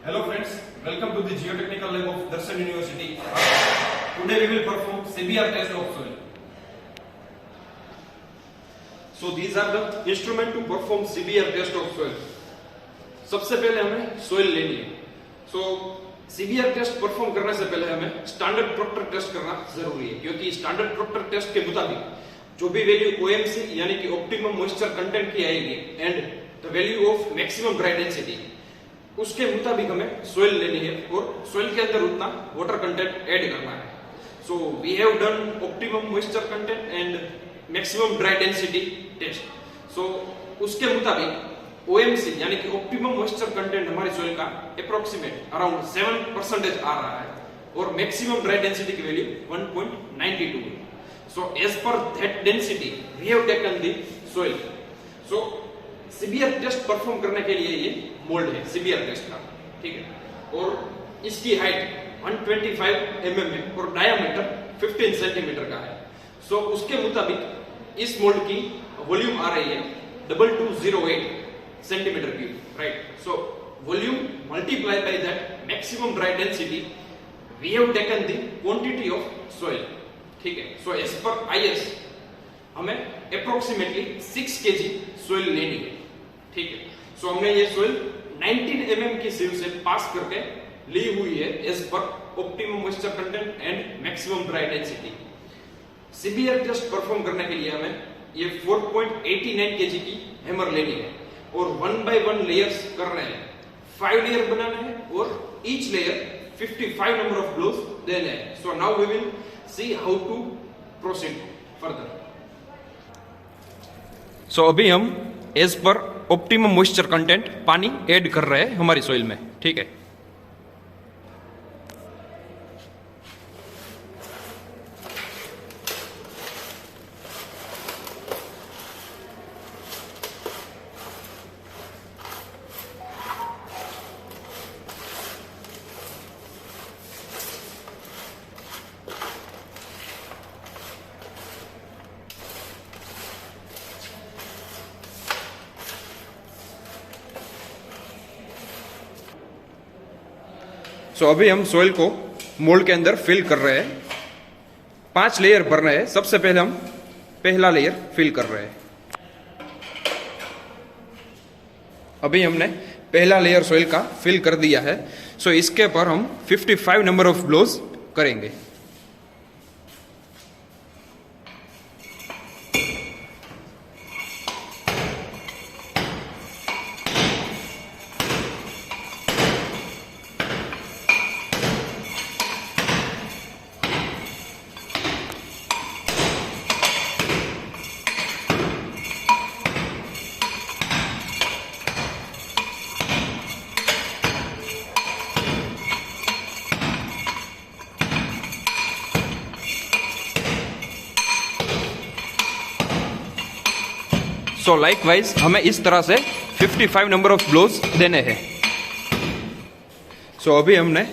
Hello friends, welcome to the Geotechnical Lab of Darshan University. Today we will perform CBR test of soil. So these are the instruments to perform CBR test of soil. सबसे पहले हमें soil लेनी है. So CBR test perform करने से पहले हमें standard proctor test करना जरूरी है, क्योंकि स्टैंडर्ड प्रोक्टर टेस्ट के मुताबिक जो भी वैल्यू OMC यानी कि ऑप्टिमम मॉइस्चर कंटेंट की आएगी and the value of maximum dry density, उसके मुताबिक हमें सोइल लेनी है और सोइल के अंदर उतना वाटर कंटेंट ऐड करना है. So we have done optimum moisture content and maximum dry density test. So उसके मुताबिक OMC यानी कि ऑप्टिमम मॉइस्चर कंटेंट हमारी सोइल का अप्रोक्सीमेट अराउंड 7% आ रहा है और मैक्सिमम ड्राई डेंसिटी की वैल्यू 1.92 है. So as per that density we have taken the soil. So CBR test perform करने के लिए ये मोल्ड है सीबीआर टेस्ट का, ठीक है, और इसकी हाइट 125 mm है और डायामीटर 15 सेंटीमीटर का है. सो उसके मुताबिक इस मोल्ड की वॉल्यूम आ रही है 2208 centimetre cube, right. So volume multiply by that maximum dry density we have taken the quantity of soil, ठीक है. सो एज पर IS हमें अप्रोक्सीमेटली 6 kg सॉइल लेनी है, ठीक है. सो हमने ये सॉइल 19 mm की सीव से पास करके ली हुई है as per optimum moisture content and maximum dry density. CBR test perform करने के लिए हमें ये 4.89 kg की हैमर लेनी है और 1 by 1 लेयर्स करने हैं. 5 लेयर बनाना है और each layer 55 number of blows देने हैं. So now we will see how to proceed further. So अभी हम as per optimum moisture content पानी ऐड कर रहे हैं हमारी सॉइल में, ठीक है. सो अभी हम सॉइल को मोल्ड के अंदर फिल कर रहे हैं. 5 लेयर भर रहे हैं. सबसे पहले हम पहला लेयर फिल कर रहे हैं. अभी हमने पहला लेयर सॉइल का फिल कर दिया है. सो इसके पर हम 55 नंबर ऑफ ब्लोज करेंगे. सो लाइकवाइज हमें इस तरह से 55 नंबर ऑफ ब्लोज देने हैं. सो अभी हमने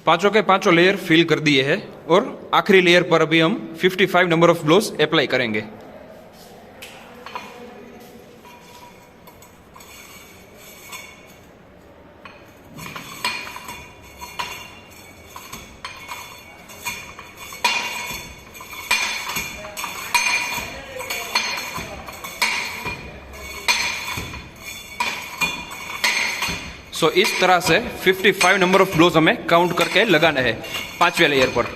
पांचों के पांचों लेयर फिल कर दिए हैं और आखिरी लेयर पर अभी हम 55 नंबर ऑफ ब्लोज अप्लाई करेंगे. सो इस तरह से 55 नंबर ऑफ ब्लोज हमें काउंट करके लगाना है 5वें लेयर पर.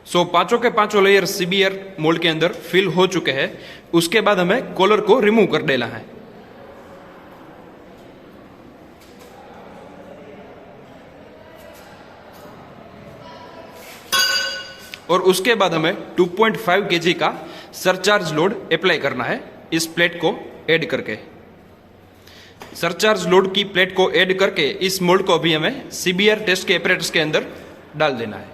सो पांचों के पांचों लेयर सीबीआर मोल्ड के अंदर फिल हो चुके हैं. उसके बाद हमें कॉलर को रिमूव कर देना है. और उसके बाद हमें 2.5 kg का सरचार्ज लोड अप्लाई करना है इस प्लेट को ऐड करके. सरचार्ज लोड की प्लेट को ऐड करके इस मोल्ड को अभी हमें सीबीआर टेस्ट के एपरेटस के अंदर डाल देना है.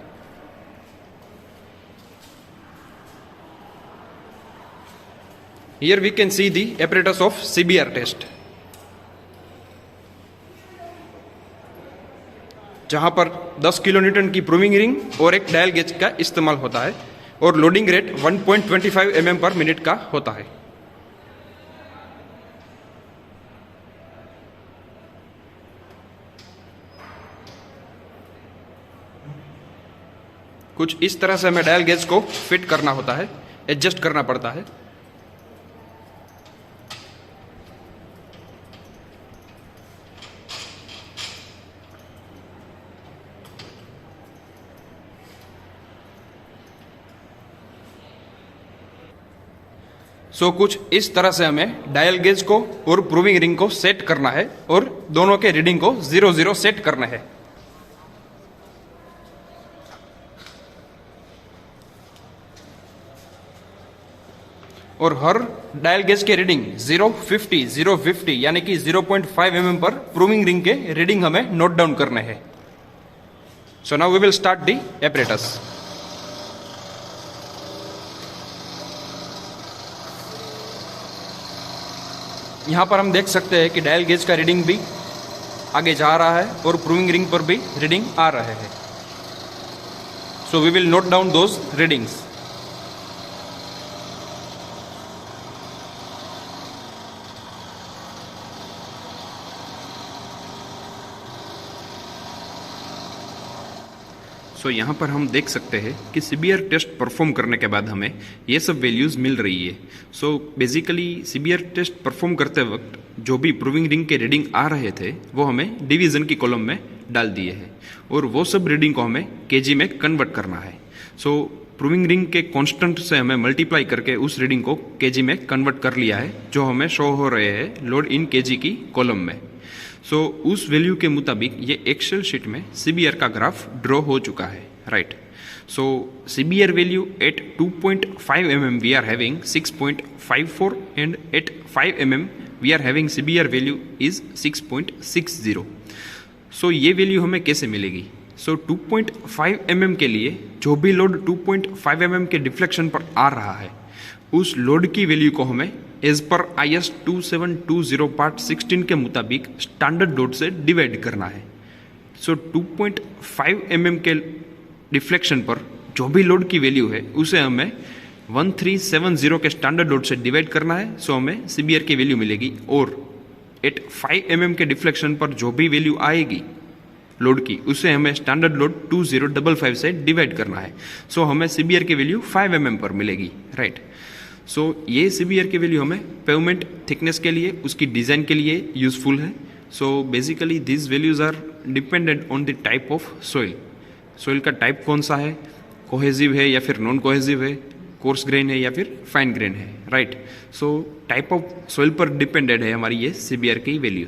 Here we can see the apparatus of CBR test, जहां पर 10 किलोन्यूटन की प्रूविंग रिंग और एक डायल गेज का इस्तेमाल होता है और लोडिंग रेट 1.25 mm पर मिनट का होता है. कुछ इस तरह से हमें डायल गेज को फिट करना होता है, एडजस्ट करना पड़ता है। कुछ इस तरह से हमें डायल गेज को और प्रूविंग रिंग को सेट करना है और दोनों के रीडिंग को 0-0 सेट करना है। और हर डायल गेज के रीडिंग 050 यानी कि 0.5 mm पर प्रूविंग रिंग के रीडिंग हमें नोट डाउन करने हैं। So now we will start the apparatus. यहाँ पर हम देख सकते हैं कि डायल गेज का रीडिंग भी आगे जा रहा है और प्रूविंग रिंग पर भी रीडिंग आ रहे हैं। So we will note down those readings. यहाँ पर हम देख सकते हैं कि सीबीआर टेस्ट परफॉर्म करने के बाद हमें ये सब वैल्यूज़ मिल रही है। बेसिकली सीबीआर टेस्ट परफॉर्म करते वक्त जो भी प्रूविंग रिंग के रीडिंग आ रहे थे वो हमें डिवीज़न की कॉलम में डाल दिए हैं और वो सब रीडिंग को हमें केजी में कन्वर्ट करना है। प्रूविंग रिंग के कांस्टेंट से हमें मल्टीप्लाई करके उस रीडिंग को केजी में कन्वर्ट कर लिया है, जो हमें शो हो रहे हैं लोड इन केजी की कॉलम में। उस वैल्यू के मुताबिक ये एक्सेल शीट में सीबीआर का ग्राफ ड्रॉ हो चुका है, right. CBR value at 2.5 mm we are having 6.54 and at 5 mm we are having CBR value is 6.60। ये वैल्यू हमें कैसे मिलेगी? 2.5 mm के लिए जो भी लोड 2.5 mm के डिफ्लेक्शन पर आ रहा है उस लोड की वैल्यू को हमें एज पर IS 2720 पार्ट 16 के मुताबिक स्टैंडर्ड लोड से डिवाइड करना है। 2.5 mm के डिफ्लेक्शन पर जो भी लोड की वैल्यू है उसे हमें 1370 के स्टैंडर्ड लोड से डिवाइड करना है। हमें सीबीआर की वैल्यू मिलेगी। और एट 5 mm के डिफ्लेक्शन पर जो भी वैल्यू आएगी लोड की उसे हमें स्टैंडर्ड लोड 2055 से डिवाइड करना है। हमें सीबीआर की वैल्यू 5 mm पर मिलेगी, राइट। ये सीबीआर की वैल्यू हमें पेवमेंट थिकनेस के लिए, उसकी डिज़ाइन के लिए यूजफुल है। Basically this values are dependent on the type of soil का टाइप कौन सा है, कोहेसिव है या फिर नॉन कोहेसिव है, कोर्स ग्रेन है या फिर फाइन ग्रेन है, राइट। टाइप ऑफ सॉइल पर डिपेंडेंट है हमारी ये सीबीआर की वैल्यू।